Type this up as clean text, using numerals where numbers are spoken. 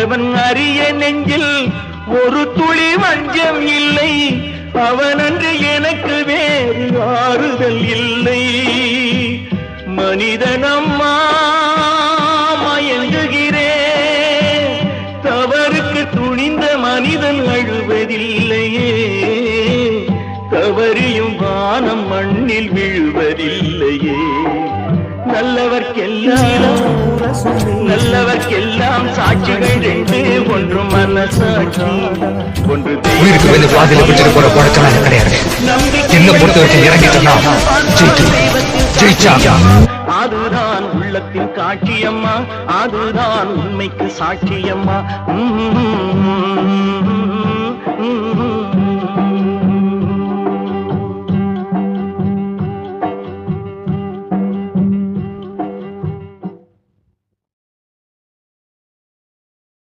அறிந்தவன் அறிய நெஞ்சில் ஒரு துளி வஞ்சம் இல்லை. அவனன்று எனக்கு வேறு ஆறுதல் இல்லை. மனிதனம்மா மயங்குகிறேன். தவறுக்கு துணிந்த மனிதன் அழுவதில்லையே. தவறியும் வானம் மண்ணில் விழுவதில்லையே. நல்லவர்க்கெல்லாம் சாட்சிகள் ரெண்டு. ஒன்று மனசாட்சி, ஒன்று உயிருக்கு வந்து பாதியில பிடிச்சிட்டு போற பழக்கம் கிடையாது. என்ன பொறுத்த வரைக்கும் இறங்கிட்டா ஜெயிச்சா. அதுதான் உள்ளத்தின் காட்சியம்மா, அதுதான் உண்மைக்கு சாட்சியம்மா.